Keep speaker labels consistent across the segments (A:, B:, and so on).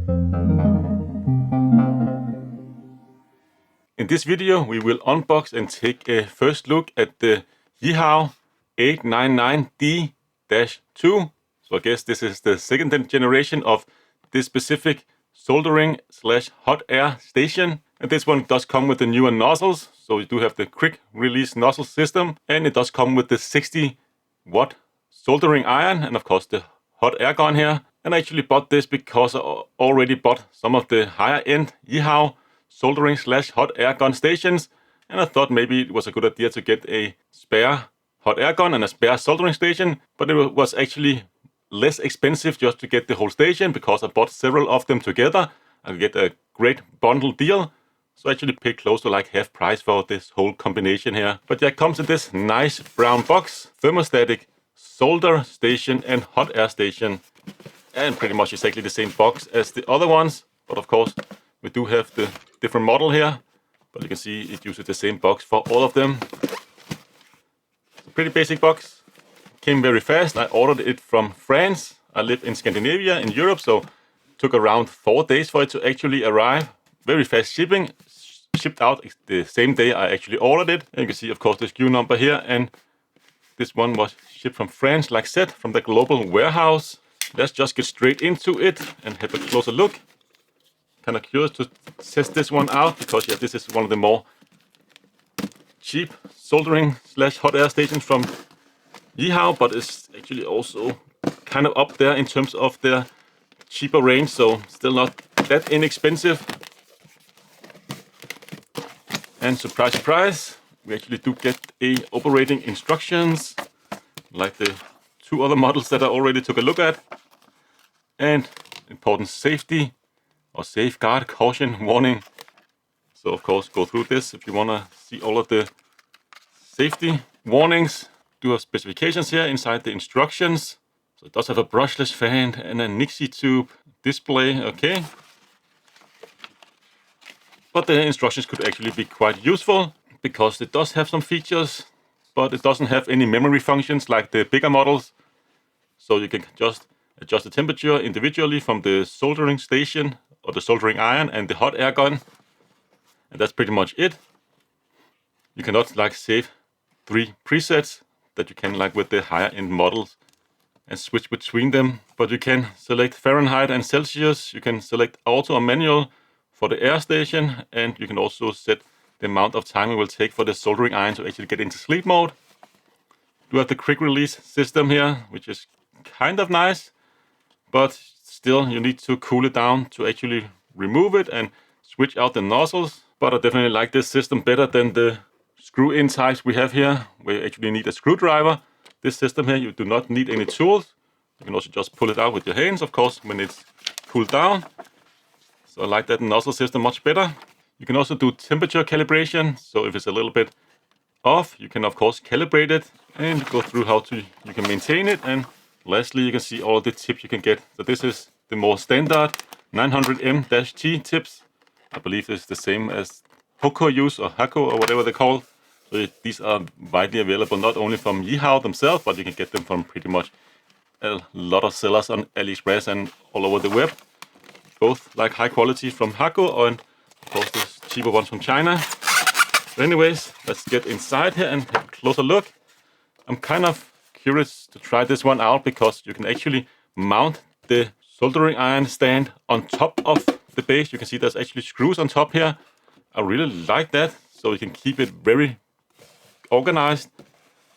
A: In this video, we will unbox and take a first look at the Yihua 899D-II. So I guess this is the second generation of this specific soldering/hot air station. And this one does come with the newer nozzles. So you do have the quick release nozzle system, and it does come with the 60-watt soldering iron, and of course the hot air gun here. And I actually bought this because I already bought some of the higher end Yihua soldering/hot air gun stations, and I thought maybe it was a good idea to get a spare hot air gun and a spare soldering station, but it was actually less expensive just to get the whole station because I bought several of them together. I could get a great bundle deal, so I actually paid close to like half price for this whole combination here. But yeah, it comes in this nice brown box, thermostatic solder station and hot air station, and pretty much exactly the same box as the other ones, but of course we do have the different model here, but you can see it uses the same box for all of them. It's a pretty basic box. Came very fast. I ordered it from France. I live in Scandinavia, in Europe, so it took around 4 days for it to actually arrive. Very fast shipping. Shipped out the same day I actually ordered it. And you can see, of course, the SKU number here, and this one was shipped from France, like said, from the global warehouse. Let's just get straight into it and have a closer look. Kind of curious to test this one out because yeah, this is one of the more cheap soldering/hot air stations from Yihua, but it's actually also kind of up there in terms of their cheaper range, so still not that inexpensive. And surprise, surprise, we actually do get operating instructions like the 2 other models that I already took a look at, and important safety or safeguard caution warning. So of course go through this if you want to see all of the safety warnings. Do have specifications here inside the instructions. So it does have a brushless fan and a Nixie tube display, okay. But the instructions could actually be quite useful because it does have some features, but it doesn't have any memory functions like the bigger models. So you can just adjust the temperature individually from the soldering station or the soldering iron and the hot air gun. And that's pretty much it. You cannot like save 3 presets that you can like with the higher end models and switch between them. But you can select Fahrenheit and Celsius. You can select auto or manual for the air station. And you can also set the amount of time it will take for the soldering iron to actually get into sleep mode. You have the quick release system here, which is kind of nice, but still you need to cool it down to actually remove it and switch out the nozzles. But I definitely like this system better than the screw-in types we have here, where you actually need a screwdriver. This system here, you do not need any tools. You can also just pull it out with your hands, of course, when it's cooled down. So I like that nozzle system much better. You can also do temperature calibration. So if it's a little bit off, you can of course calibrate it and go through how you can maintain it. And lastly, you can see all the tips you can get. So this is the more standard 900M-T tips. I believe it's the same as Hoko use or Hako or whatever they're called. So these are widely available not only from Yihua themselves, but you can get them from pretty much a lot of sellers on AliExpress and all over the web. Both like high quality from Hako and of course the cheaper ones from China. But anyways, let's get inside here and have a closer look. I'm kind of curious to try this one out because you can actually mount the soldering iron stand on top of the base. You can see there's actually screws on top here. I really like that, so you can keep it very organized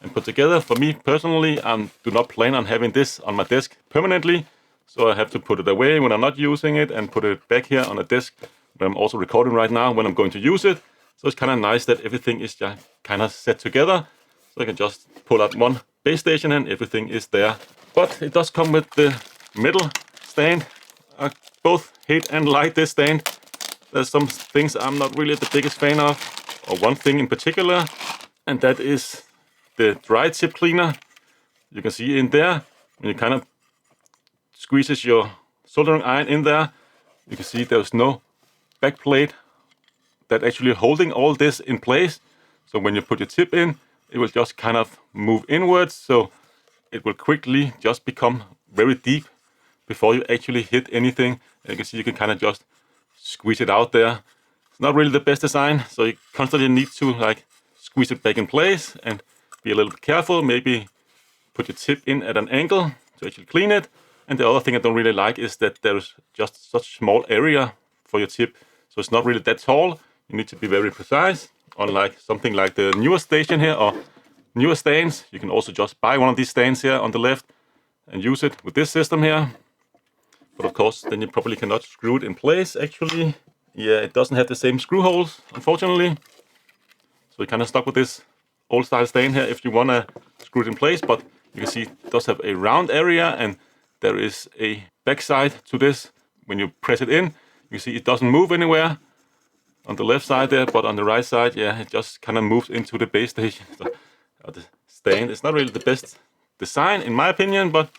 A: and put together. For me personally, I do not plan on having this on my desk permanently, so I have to put it away when I'm not using it and put it back here on a desk where I'm also recording right now when I'm going to use it. So it's kind of nice that everything is just kind of set together, so I can just pull out one base station and everything is there. But it does come with the metal stand. I both hate and like this stand. There's some things I'm not really the biggest fan of, or one thing in particular, and that is the dry tip cleaner. You can see in there, when you kind of squeezes your soldering iron in there, you can see there's no back plate that actually holding all this in place. So when you put your tip in, it will just kind of move inwards, so it will quickly just become very deep before you actually hit anything. And you can see you can kind of just squeeze it out there. It's not really the best design, so you constantly need to like squeeze it back in place and be a little bit careful. Maybe put your tip in at an angle to actually clean it. And the other thing I don't really like is that there's just such small area for your tip, so it's not really that tall. You need to be very precise. Unlike something like the newer station here or newer stands, you can also just buy one of these stands here on the left and use it with this system here. But of course, then you probably cannot screw it in place actually. Yeah, it doesn't have the same screw holes, unfortunately. So you're kind of stuck with this old style stand here if you want to screw it in place. But you can see it does have a round area and there is a backside to this. When you press it in, you see it doesn't move anywhere on the left side there, but on the right side, yeah, it just kind of moves into the base station. So, the stand is not really the best design in my opinion, but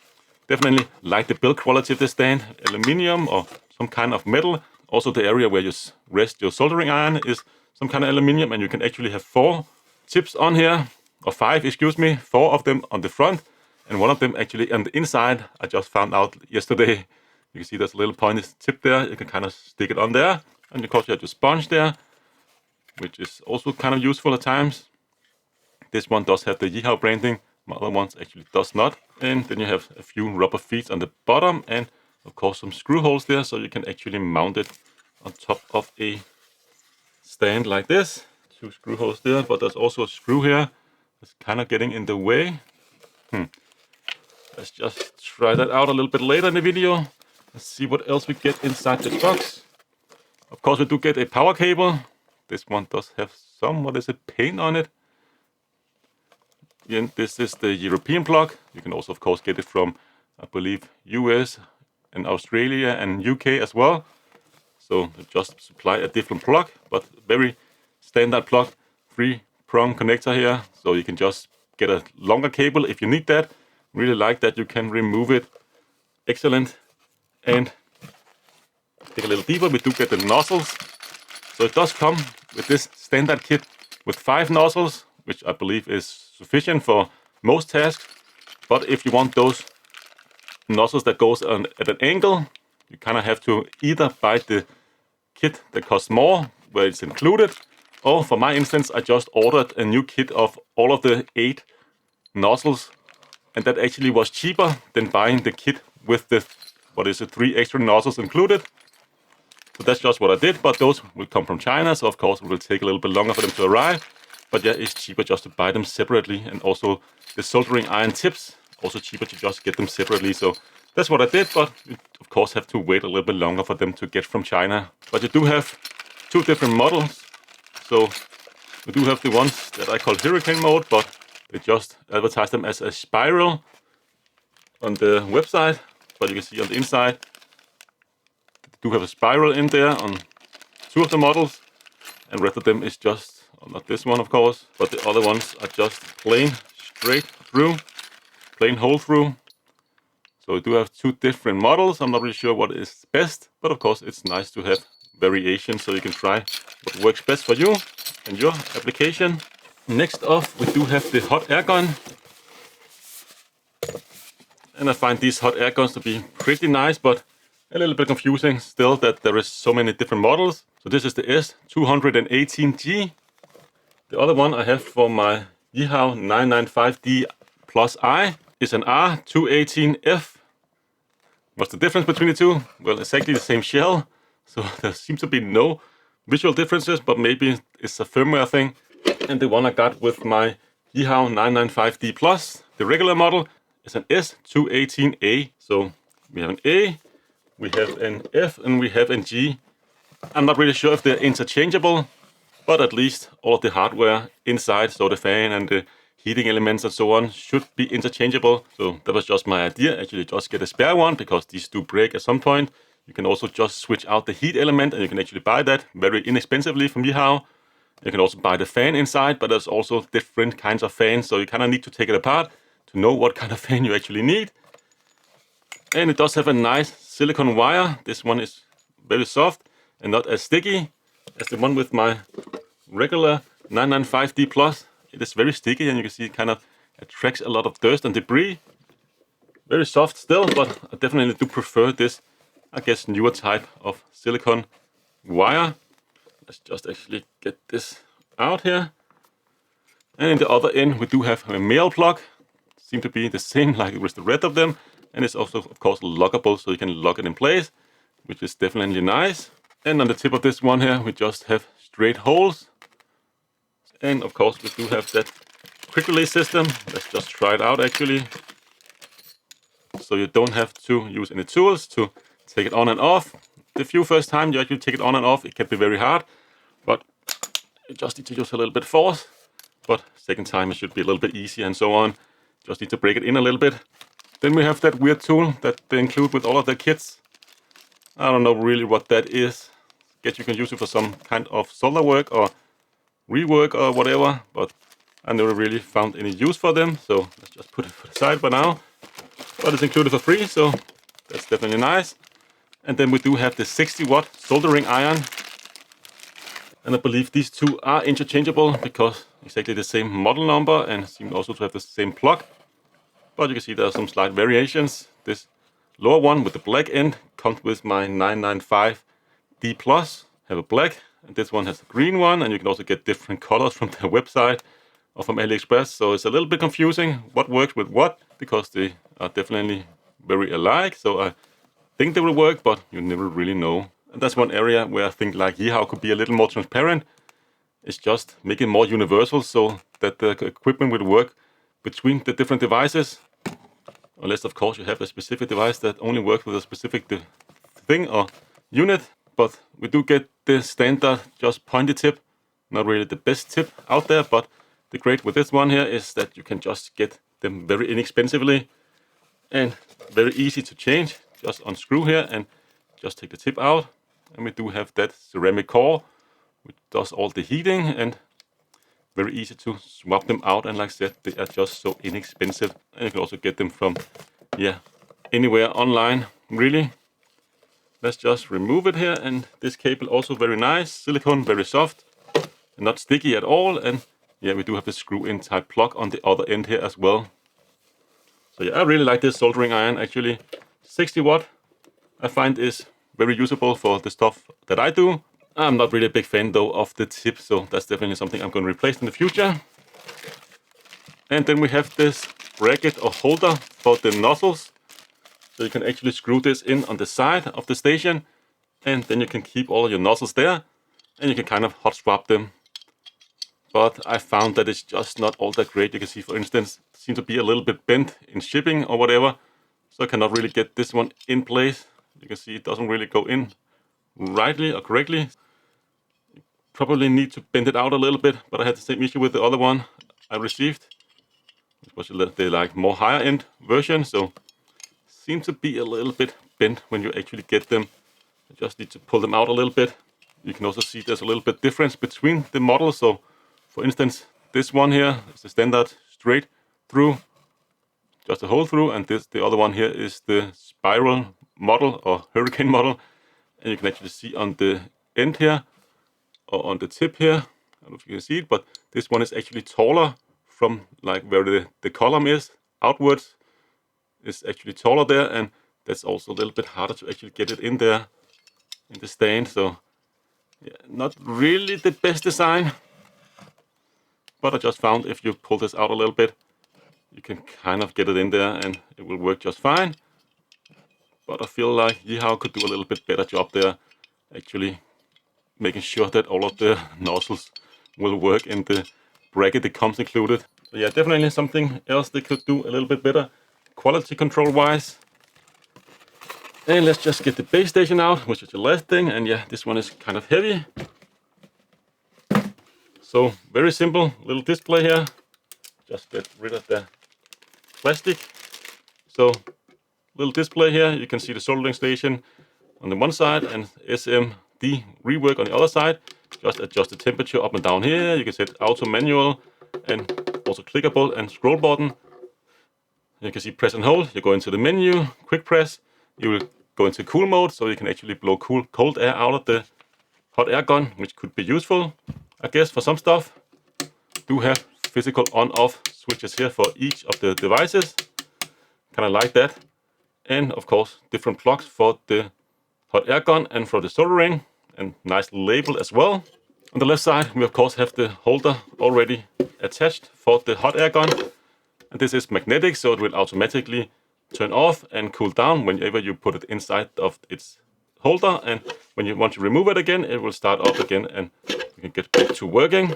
A: definitely like the build quality of the stand. Aluminium or some kind of metal. Also the area where you rest your soldering iron is some kind of aluminium, and you can actually have 4 tips on here, or 5, excuse me, 4 of them on the front, and one of them actually on the inside. I just found out yesterday. You can see there's a little pointed tip there. You can kind of stick it on there, and of course you have your sponge there, which is also kind of useful at times. This one does have the Yihua branding. My other ones actually does not. And then you have a few rubber feet on the bottom, and of course some screw holes there, so you can actually mount it on top of a stand like this. 2 screw holes there, but there's also a screw here that's kind of getting in the way. Let's just try that out a little bit later in the video. Let's see what else we get inside the box. Of course we do get a power cable. This one does have some, what is it, paint on it. And this is the European plug. You can also of course get it from, I believe, US and Australia and UK as well. So they just supply a different plug, but very standard plug. 3-prong connector here, so you can just get a longer cable if you need that. Really like that you can remove it. Excellent. And dig a little deeper, we do get the nozzles. So it does come with this standard kit with 5 nozzles, which I believe is sufficient for most tasks. But if you want those nozzles that goes on at an angle, you kind of have to either buy the kit that costs more, where it's included, or for my instance, I just ordered a new kit of all of the 8 nozzles, and that actually was cheaper than buying the kit with the 3 extra nozzles included. So that's just what I did, but those will come from China, so of course it will take a little bit longer for them to arrive. But yeah, it's cheaper just to buy them separately, and also the soldering iron tips, also cheaper to just get them separately. So that's what I did, but you of course have to wait a little bit longer for them to get from China. But you do have 2 different models. So we do have the ones that I call Hurricane mode, but they just advertise them as a spiral on the website. But you can see on the inside, they do have a spiral in there on 2 of the models, and the rest of them is just, not this one of course, but the other ones are just plain straight through, plain hole through. So we do have 2 different models. I'm not really sure what is best, but of course it's nice to have variation so you can try what works best for you and your application. Next off, we do have the hot air gun. And I find these hot air guns to be pretty nice, but a little bit confusing still that there is so many different models. So this is the S218G. The other one I have for my Yihua 899D-II is an R218F. What's the difference between the 2? Well, exactly the same shell. So there seems to be no visual differences, but maybe it's a firmware thing. And the one I got with my Yihua 995D+, the regular model, is an S218A. So we have an A, we have an F, and we have an G. I'm not really sure if they're interchangeable, but at least all of the hardware inside, so the fan and the heating elements and so on, should be interchangeable. So that was just my idea, actually just get a spare one, because these do break at some point. You can also just switch out the heat element, and you can actually buy that very inexpensively from Yihua. You can also buy the fan inside, but there's also different kinds of fans, so you kind of need to take it apart to know what kind of fan you actually need. And it does have a nice silicone wire. This one is very soft and not as sticky as the one with my regular 995D+. It is very sticky, and you can see it kind of attracts a lot of dust and debris, Very soft still, but I definitely do prefer this, I guess, newer type of silicone wire. Let's just actually get this out here. And in the other end, we do have a male plug. Seem to be the same like with the red of them. And it's also, of course, lockable, so you can lock it in place, which is definitely nice. And on the tip of this one here, we just have straight holes. And of course, we do have that quick release system. Let's just try it out actually. So you don't have to use any tools to take it on and off. The few first time you actually take it on and off, it can be very hard, but you just need to use a little bit force. But second time it should be a little bit easier and so on. Just need to break it in a little bit. Then we have that weird tool that they include with all of their kits. I don't know really what that is. Guess you can use it for some kind of solder work or rework or whatever, but I never really found any use for them, so let's just put it aside for now. But it's included for free, so that's definitely nice. And then we do have the 60-watt soldering iron. And I believe these two are interchangeable because exactly the same model number and seem also to have the same plug. But you can see there are some slight variations. This lower one with the black end comes with my 899D-II, have a black. And this one has a green one, and you can also get different colors from their website or from AliExpress. So it's a little bit confusing what works with what, because they are definitely very alike. So I think they will work, but you never really know. And that's one area where I think like Yihua could be a little more transparent. It's just make it more universal so that the equipment will work between the different devices. Unless, of course, you have a specific device that only works with a specific thing or unit. But we do get the standard just pointy tip. Not really the best tip out there, but the great with this one here is that you can just get them very inexpensively and very easy to change. Just unscrew here and just take the tip out. And we do have that ceramic core, which does all the heating and very easy to swap them out. And like I said, they are just so inexpensive. And you can also get them from, anywhere online, really. Let's just remove it here. And this cable also very nice, silicone, very soft, and not sticky at all. And we do have the screw-in type plug on the other end here as well. So I really like this soldering iron actually. 60 watt, I find is very usable for the stuff that I do. I'm not really a big fan though of the tip, so that's definitely something I'm going to replace in the future. And then we have this bracket or holder for the nozzles. So you can actually screw this in on the side of the station, and then you can keep all your nozzles there, and you can kind of hot swap them. But I found that it's just not all that great. You can see, for instance, it seems to be a little bit bent in shipping or whatever. So I cannot really get this one in place. You can see it doesn't really go in rightly or correctly. You probably need to bend it out a little bit, but I had the same issue with the other one I received. It was the like more higher end version, so seems to be a little bit bent when you actually get them. You just need to pull them out a little bit. You can also see there's a little bit difference between the models. So for instance, this one here is the standard straight through, just a hole through, and the other one here is the spiral model or hurricane model. And you can actually see on the end here or on the tip here, I don't know if you can see it, but this one is actually taller from like where the column is outwards. Is actually taller there, and that's also a little bit harder to actually get it in there in the stand. So not really the best design, but I just found if you pull this out a little bit, you can kind of get it in there and it will work just fine. But I feel like Yihua could do a little bit better job there, actually making sure that all of the nozzles will work in the bracket that comes included. So definitely something else they could do a little bit better quality control wise. And let's just get the base station out, which is the last thing. And this one is kind of heavy. So very simple little display here. Just get rid of the plastic. So little display here. You can see the soldering station on the one side and SMD Rework on the other side. Just adjust the temperature up and down here. You can set auto, manual, and also clickable and scroll button. You can see press and hold. You go into the menu, quick press. You will go into cool mode, so you can actually blow cold air out of the hot air gun, which could be useful, I guess, for some stuff. Do have physical on-off switches here for each of the devices. kind of like that. And of course, different plugs for the hot air gun and for the soldering, and nice label as well. On the left side, we of course have the holder already attached for the hot air gun. And this is magnetic, so it will automatically turn off and cool down whenever you put it inside of its holder. And when you want to remove it again, it will start up again and you can get back to working.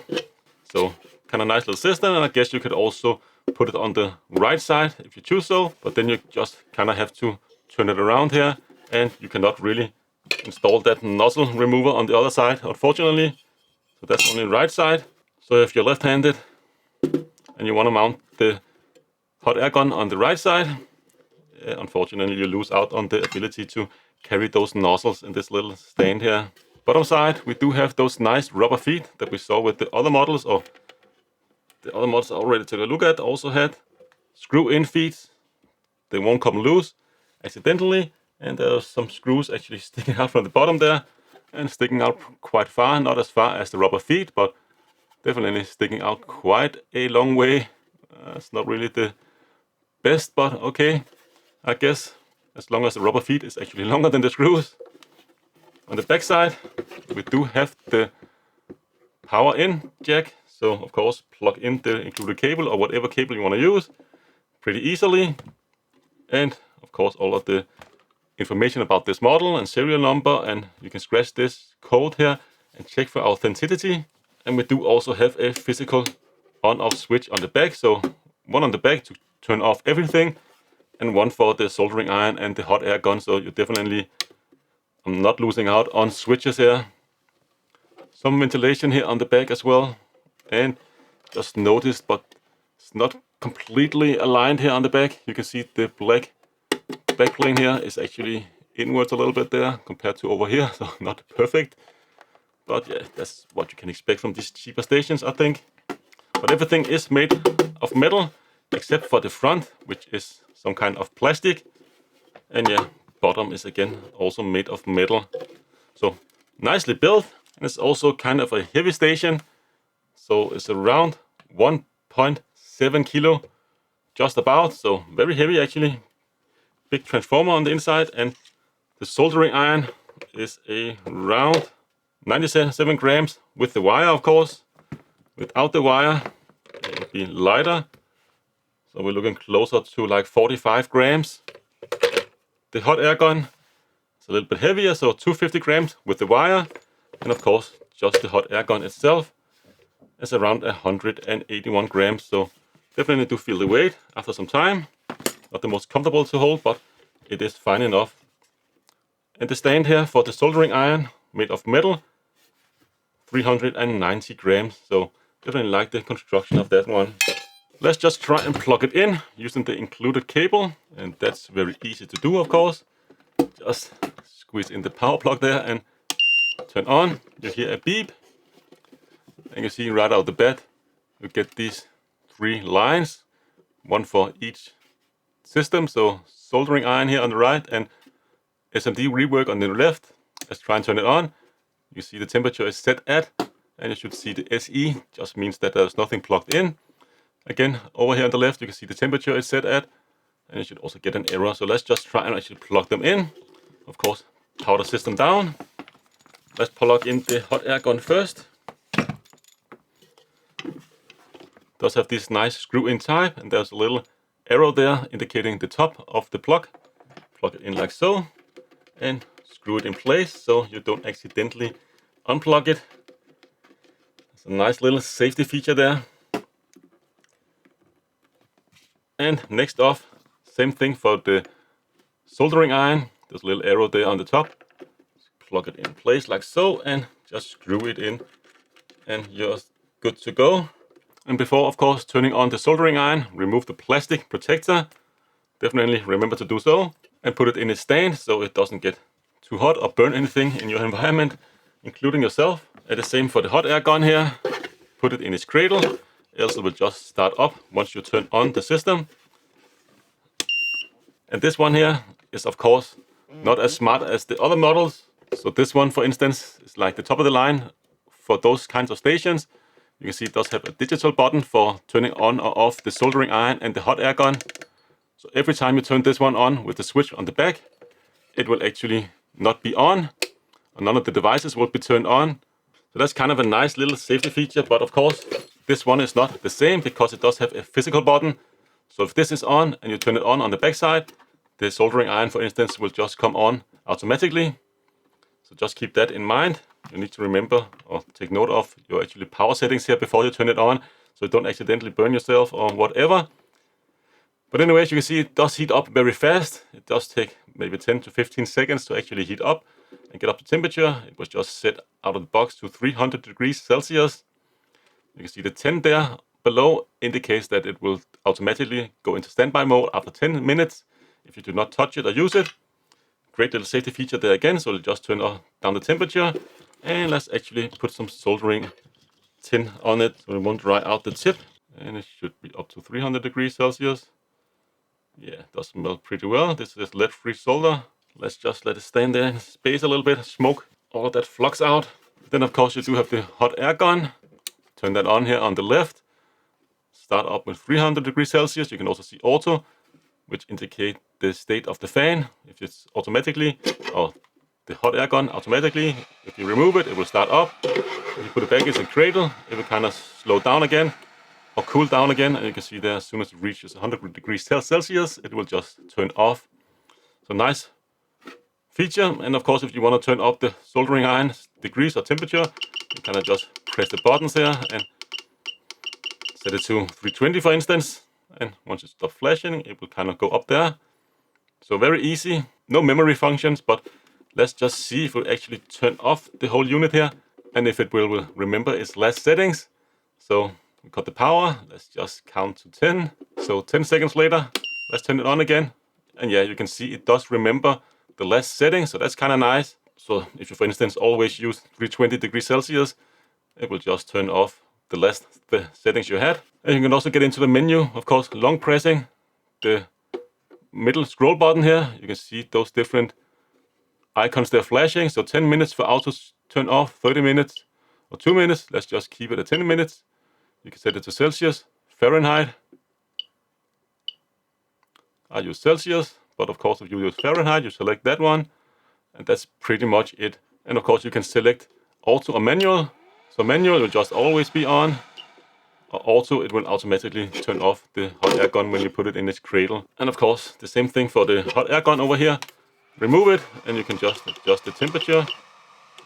A: So kind of nice little system. And I guess you could also put it on the right side if you choose so, but then you just kind of have to turn it around here, and you cannot really install that nozzle remover on the other side, unfortunately. So that's only the right side. So if you're left-handed and you want to mount the hot air gun on the right side, unfortunately you lose out on the ability to carry those nozzles in this little stand here. Bottom side, we do have those nice rubber feet that we saw with the other models, or the other models I already took a look at also had screw-in feet. They won't come loose accidentally, and there are some screws actually sticking out from the bottom there, and sticking out quite far, not as far as the rubber feet, but definitely sticking out quite a long way. It's not really the best, but okay, I guess, as long as the rubber feet is actually longer than the screws. On the back side, we do have the power in jack, so of course plug in the included cable or whatever cable you want to use pretty easily. And of course all of the information about this model and serial number, and you can scratch this code here and check for authenticity. And we do also have a physical on-off switch on the back, so one on the back to turn off everything, and one for the soldering iron and the hot air gun, so you definitely I'm not losing out on switches here. Some ventilation here on the back as well, and just noticed, but it's not completely aligned here on the back. You can see the black backplane here is actually inwards a little bit there compared to over here, so not perfect. But yeah, that's what you can expect from these cheaper stations, I think. But everything is made of metal, except for the front, which is some kind of plastic. And yeah, bottom is again also made of metal. So nicely built, and it's also kind of a heavy station. So it's around 1.7 kilo, just about. So very heavy actually. Big transformer on the inside, and the soldering iron is around 97 grams with the wire, of course. Without the wire, it would be lighter. So we're looking closer to like 45 grams. The hot air gun is a little bit heavier, so 250 grams with the wire. And of course, just the hot air gun itself is around 181 grams. So definitely do feel the weight after some time. Not the most comfortable to hold, but it is fine enough. And the stand here for the soldering iron, made of metal, 390 grams. So definitely like the construction of that one. Let's just try and plug it in using the included cable, and that's very easy to do, of course. Just squeeze in the power plug there and turn on. You hear a beep, and you see right out the bat you get these 3 lines, one for each system. So soldering iron here on the right and SMD rework on the left. Let's try and turn it on. You see the temperature is set at, and you should see the SE, just means that there's nothing plugged in. Again, over here on the left, you can see the temperature is set at, and you should also get an error. So let's just try and actually plug them in. Of course, power the system down. Let's plug in the hot air gun first. It does have this nice screw-in type, and there's a little arrow there indicating the top of the plug. Plug it in like so, and screw it in place so you don't accidentally unplug it. It's a nice little safety feature there. And next off, same thing for the soldering iron. There's a little arrow there on the top. Plug it in place like so, and just screw it in, and you're good to go. And before, of course, turning on the soldering iron, remove the plastic protector. Definitely remember to do so, and put it in a stand so it doesn't get too hot or burn anything in your environment, including yourself. And the same for the hot air gun here. Put it in its cradle, else it will just start up once you turn on the system. And this one here is, of course, not as smart as the other models. So this one, for instance, is like the top of the line for those kinds of stations. You can see it does have a digital button for turning on or off the soldering iron and the hot air gun. So every time you turn this one on with the switch on the back, it will actually not be on, and none of the devices will be turned on. So that's kind of a nice little safety feature, but of course, this one is not the same because it does have a physical button. So if this is on and you turn it on the back side, the soldering iron, for instance, will just come on automatically. So just keep that in mind. You need to remember or take note of your actually power settings here before you turn it on, so you don't accidentally burn yourself or whatever. But anyway, as you can see, it does heat up very fast. It does take maybe 10 to 15 seconds to actually heat up and get up to temperature. It was just set out of the box to 300 degrees Celsius. You can see the 10 there below indicates that it will automatically go into standby mode after 10 minutes if you do not touch it or use it. Great little safety feature there again, so it'll just turn down the temperature. And let's actually put some soldering tin on it so it won't dry out the tip. And it should be up to 300 degrees Celsius. Yeah, it does melt pretty well. This is lead-free solder. Let's just let it stand there in space a little bit, smoke all of that flux out. Then of course you do have the hot air gun. Turn that on here on the left. Start up with 300 degrees Celsius. You can also see auto, which indicate the state of the fan. If it's automatically, or the hot air gun automatically, if you remove it, it will start up. If you put it back in cradle, it will kind of slow down again or cool down again. And you can see there, as soon as it reaches 100 degrees Celsius, it will just turn off. So nice feature. And of course, if you want to turn up the soldering iron degrees or temperature, you kind of just press the buttons here and set it to 320, for instance. And once it stops flashing, it will kind of go up there. So very easy, no memory functions, but let's just see if we actually turn off the whole unit here and if it will remember its last settings. So we got the power, let's just count to 10. So 10 seconds later, let's turn it on again. And yeah, you can see it does remember the last setting, so that's kind of nice. So if you, for instance, always use 320 degrees Celsius, it will just turn off the settings you had. And you can also get into the menu, of course, long pressing the middle scroll button here. You can see those different icons there flashing. So 10 minutes for auto turn off, 30 minutes or 2 minutes. Let's just keep it at 10 minutes. You can set it to Celsius, Fahrenheit. I use Celsius, but of course if you use Fahrenheit, you select that one. And that's pretty much it. And of course you can select auto or manual. So manual will just always be on. Or auto, it will automatically turn off the hot air gun when you put it in its cradle. And of course, the same thing for the hot air gun over here. Remove it, and you can just adjust the temperature.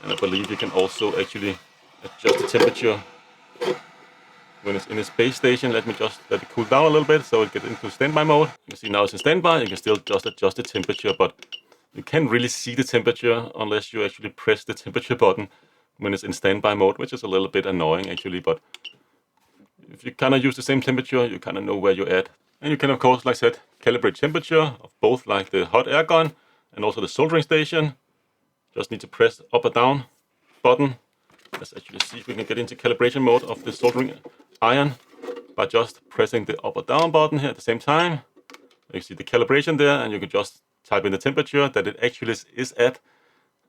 A: And I believe you can also actually adjust the temperature when it's in its base station. Let me just let it cool down a little bit so it gets into standby mode. You can see now it's in standby. You can still just adjust the temperature, but you can't really see the temperature unless you actually press the temperature button when it's in standby mode, which is a little bit annoying actually, but if you kind of use the same temperature, you kind of know where you're at. And you can, of course, like I said, calibrate temperature of both like the hot air gun and also the soldering station. Just need to press up or down button. Let's actually see if we can get into calibration mode of the soldering iron by just pressing the up or down button here at the same time. You see the calibration there, and you can just type in the temperature that it actually is at,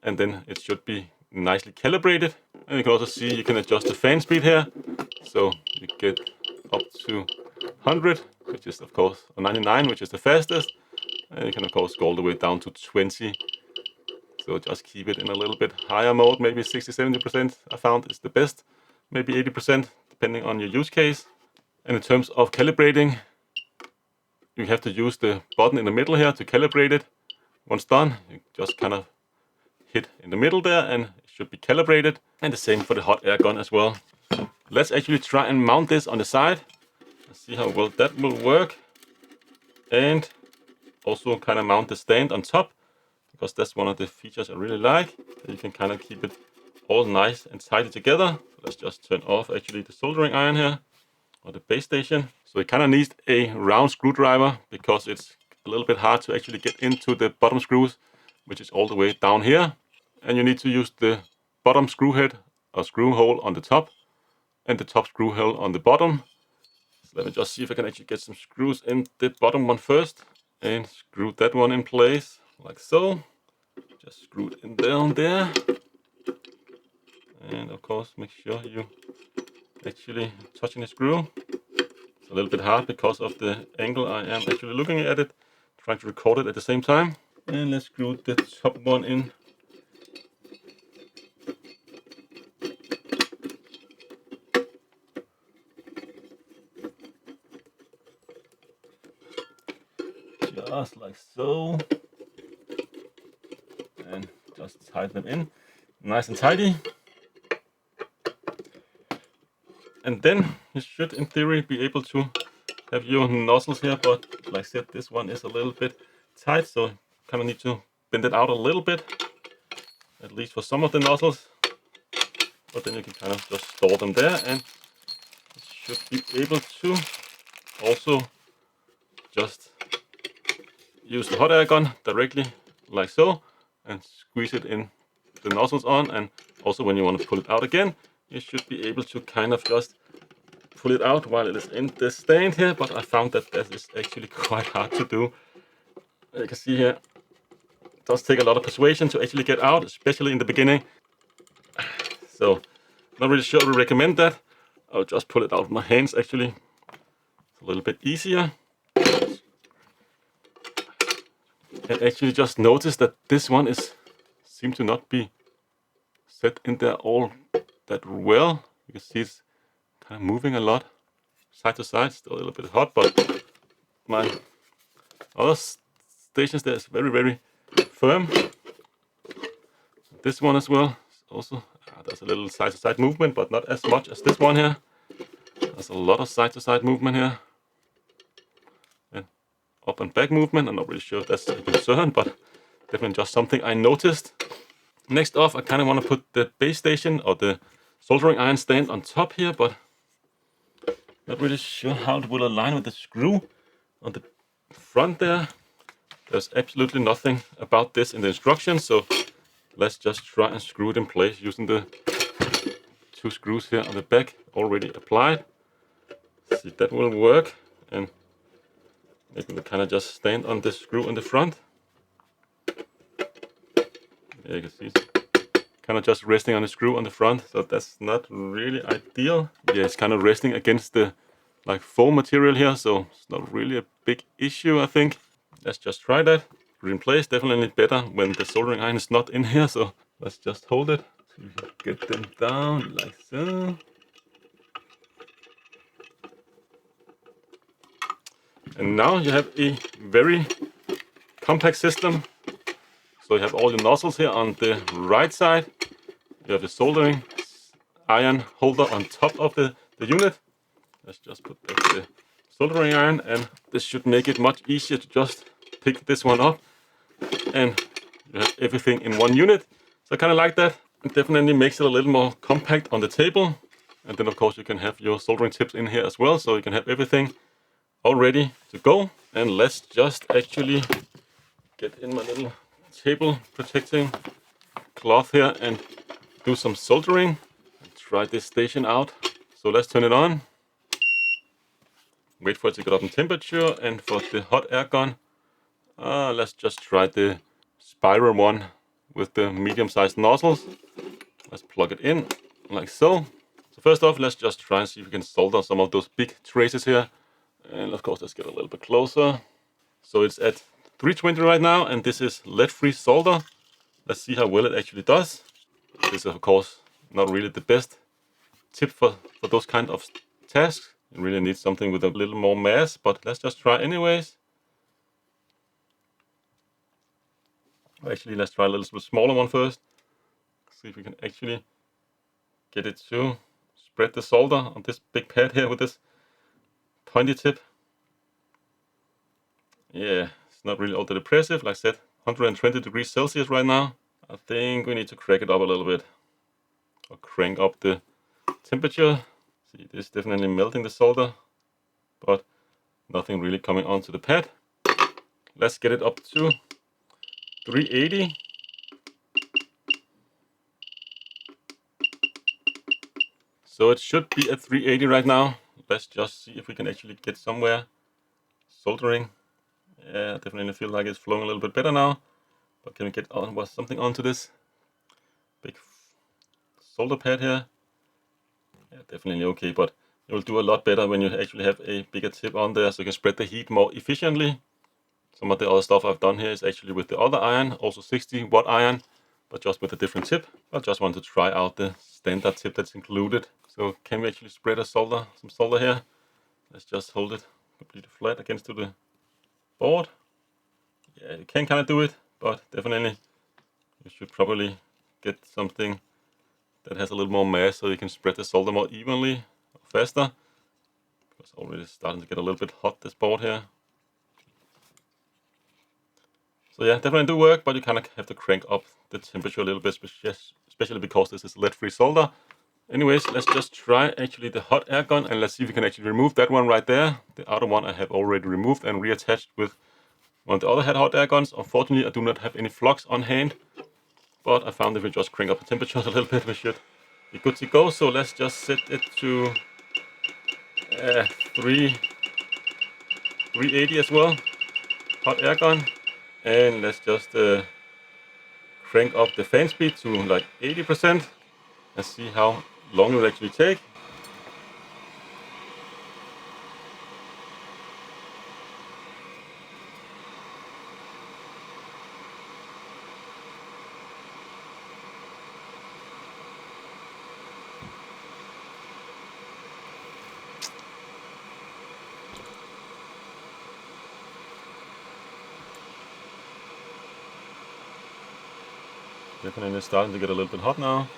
A: and then it should be nicely calibrated. And you can also see you can adjust the fan speed here. So you get up to 100, which is of course, or 99, which is the fastest. And you can of course go all the way down to 20. So just keep it in a little bit higher mode, maybe 60-70% I found is the best. Maybe 80% depending on your use case. And in terms of calibrating, you have to use the button in the middle here to calibrate it. Once done, you just kind of hit in the middle there and it should be calibrated. And the same for the hot air gun as well. Let's actually try and mount this on the side and see how well that will work. And also kind of mount the stand on top, because that's one of the features I really like. You can kind of keep it all nice and tidy together. Let's just turn off actually the soldering iron here, or the base station. So it kind of needs a round screwdriver because it's a little bit hard to actually get into the bottom screws, which is all the way down here. And you need to use the bottom screw head or screw hole on the top and the top screw hole on the bottom. So let me just see if I can actually get some screws in the bottom one first and screw that one in place like so. Just screw it in down there. And of course make sure you actually touching the screw a little bit hard because of the angle I am actually looking at it, trying to record it at the same time. And let's screw the top one in. Just like so. And just tighten them in, nice and tidy. And then you should, in theory, be able to have your nozzles here, but like I said, this one is a little bit tight, so you kind of need to bend it out a little bit, at least for some of the nozzles. But then you can kind of just store them there, and it should be able to also just use the hot air gun directly like so, and squeeze it in the nozzles on. And also when you want to pull it out again, you should be able to kind of just pull it out while it is in the stand here, but I found that that is actually quite hard to do. You can see here, it does take a lot of persuasion to actually get out, especially in the beginning. So, not really sure we recommend that. I'll just pull it out with my hands actually. It's a little bit easier. And actually just notice that this one seems to not be set in there all that well. You can see it's kind of moving a lot side to side, still a little bit hot, but my other stations there is very, very firm. This one as well, also there's a little side to side movement, but not as much as this one here. There's a lot of side to side movement here. And up and back movement. I'm not really sure if that's a concern, but definitely just something I noticed. Next off, I kind of want to put the base station or the soldering iron stand on top here, but not really sure how it will align with the screw on the front there. There's absolutely nothing about this in the instructions, so let's just try and screw it in place using the 2 screws here on the back already applied. See if that will work, and maybe we kind of just stand on this screw in the front. Yeah, you can see it's kind of just resting on the screw on the front, so that's not really ideal. Yeah, it's kind of resting against the like foam material here, so it's not really a big issue, I think. Let's just try that. Screw in place, definitely better when the soldering iron is not in here, so let's just hold it. So we can get them down like so. And now you have a very compact system. So you have all the nozzles here on the right side. You have the soldering iron holder on top of the unit. Let's just put back the soldering iron, and this should make it much easier to just pick this one up. And you have everything in one unit. So I kind of like that. It definitely makes it a little more compact on the table. And then of course you can have your soldering tips in here as well, so you can have everything all ready to go. And let's just actually get in my little table protecting cloth here and do some soldering and try this station out. So let's turn it on, wait for it to get up in temperature, and for the hot air gun, let's just try the spiral one with the medium-sized nozzles. Let's plug it in like so. So first off, let's just try and see if we can solder some of those big traces here. And of course, let's get a little bit closer. So it's at 320 right now, and this is lead-free solder. Let's see how well it actually does. This is of course not really the best tip for those kind of tasks. You really need something with a little more mass, but let's just try anyways. Actually, let's try a little bit smaller one first. See if we can actually get it to spread the solder on this big pad here with this pointy tip. Yeah, it's not really all that impressive. Like I said, 120 degrees Celsius right now. I think we need to crank it up a little bit, or crank up the temperature. See, this is definitely melting the solder, but nothing really coming onto the pad. Let's get it up to 380. So it should be at 380 right now. Let's just see if we can actually get somewhere soldering. Yeah, I definitely feel like it's flowing a little bit better now. But can we get something onto this big solder pad here? Yeah, definitely okay, but It will do a lot better when you actually have a bigger tip on there, so you can spread the heat more efficiently. Some of the other stuff I've done here is actually with the other iron, also 60-watt iron, but just with a different tip. I just want to try out the standard tip that's included. So can we actually spread some solder here? Let's just hold it completely flat against the board. Yeah, you can kind of do it, but definitely you should probably get something that has a little more mass so you can spread the solder more evenly, faster. It's already starting to get a little bit hot, this board here. So yeah, definitely do work, but you kind of have to crank up the temperature a little bit, especially because this is lead-free solder. Anyways, let's just try actually the hot air gun, and let's see if we can actually remove that one right there. The other one I have already removed and reattached with one of the other hot air guns. Unfortunately, I do not have any flux on hand, but I found if we just crank up the temperatures a little bit, we should be good to go. So let's just set it to 380 as well, hot air gun. And let's just crank up the fan speed to like 80% and see how long it will actually take. Definitely starting to get a little bit hot now.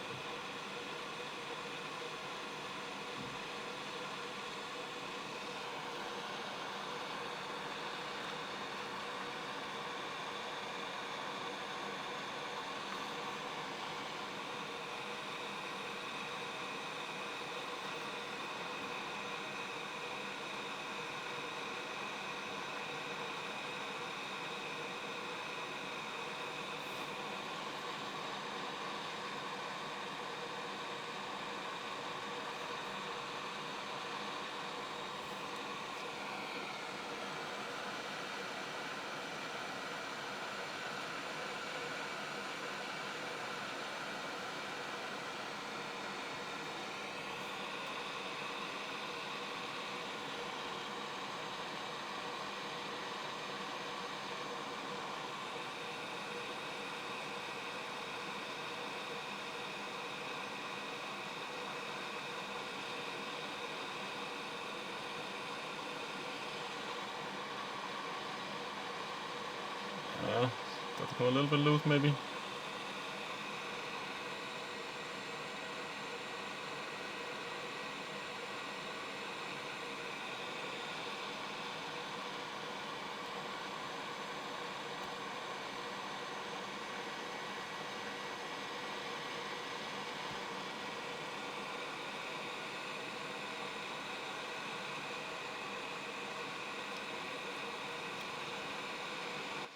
A: Got to come a little bit loose maybe.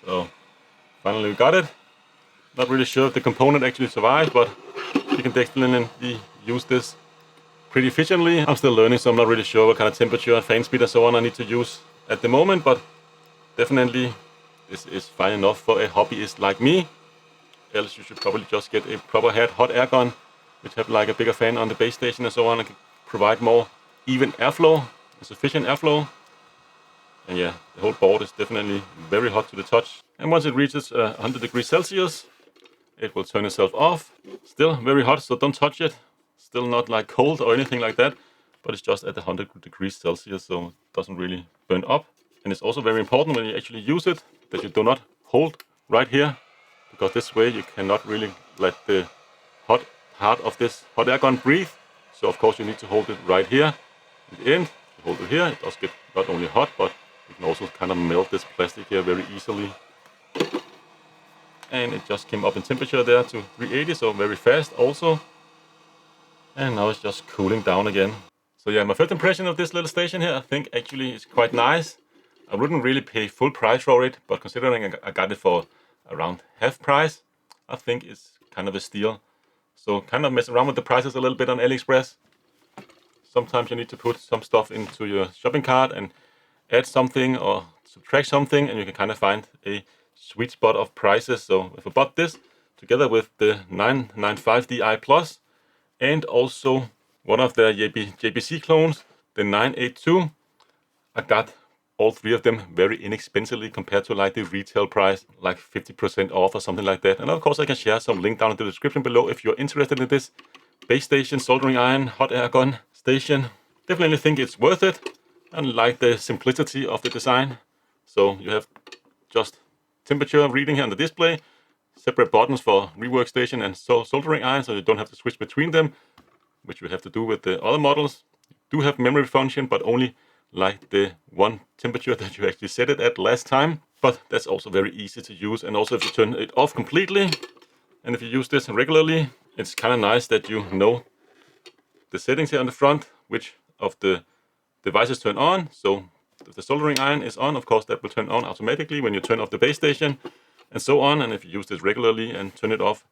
A: So finally we got it. Not really sure if the component actually survived, but you can definitely use this pretty efficiently. I'm still learning, so I'm not really sure what kind of temperature and fan speed and so on I need to use at the moment, but definitely this is fine enough for a hobbyist like me. Else you should probably just get a proper hot air gun, which have like a bigger fan on the base station and so on, and can provide more even airflow, sufficient airflow. And yeah, the whole board is definitely very hot to the touch. And once it reaches 100 degrees Celsius, it will turn itself off. Still very hot, so don't touch it. Still not like cold or anything like that, but it's just at 100 degrees Celsius, so it doesn't really burn up. And it's also very important when you actually use it that you do not hold right here, because this way you cannot really let the hot part of this hot air gun breathe. So of course you need to hold it right here. At the end, you hold it here, it does get not only hot, but you can also kind of melt this plastic here very easily. And it just came up in temperature there to 380, so very fast also. And now it's just cooling down again. So yeah, my first impression of this little station here, I think actually it's quite nice. I wouldn't really pay full price for it, but considering I got it for around half price, I think it's kind of a steal. So kind of mess around with the prices a little bit on AliExpress. Sometimes you need to put some stuff into your shopping cart and add something or subtract something, and you can kind of find a sweet spot of prices. So if I bought this together with the 899D-II Plus and also one of the JBC clones, the 982, I got all three of them very inexpensively compared to like the retail price, like 50% off or something like that. And of course I can share some link down in the description below if you're interested in this base station, soldering iron, hot air gun station. Definitely think it's worth it, and like the simplicity of the design. So you have just temperature reading here on the display, separate buttons for rework station and soldering iron, so you don't have to switch between them, which you have to do with the other models. You do have memory function, but only like the one temperature that you actually set it at last time. But that's also very easy to use. And also if you turn it off completely, and if you use this regularly, it's kind of nice that you know the settings here on the front, which of the devices turn on. So if the soldering iron is on, of course that will turn on automatically when you turn off the base station, and so on. And if you use this regularly and turn it off,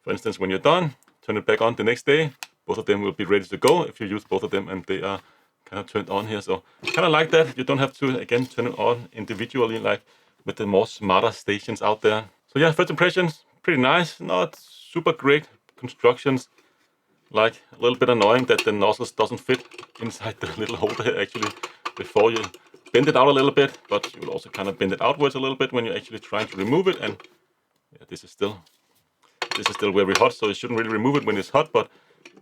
A: for instance, when you're done, turn it back on the next day, both of them will be ready to go if you use both of them and they are kind of turned on here. So kind of like that. You don't have to, again, turn it on individually like with the more smarter stations out there. So yeah, first impressions, pretty nice. Not super great constructions. Like a little bit annoying that the nozzles doesn't fit inside the little holder here actually before you bend it out a little bit, but you will also kind of bend it outwards a little bit when you're actually trying to remove it. And yeah, this is still very hot, so you shouldn't really remove it when it's hot, but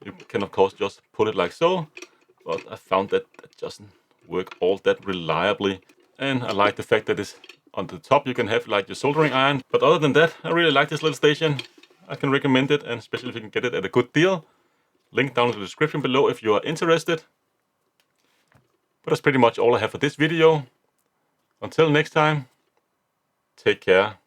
A: you can of course just put it like so. But I found that doesn't work all that reliably. And I like the fact that it's on the top you can have like your soldering iron. But other than that, I really like this little station. I can recommend it, and especially if you can get it at a good deal. Link down in the description below if you are interested. But that's pretty much all I have for this video. Until next time, take care.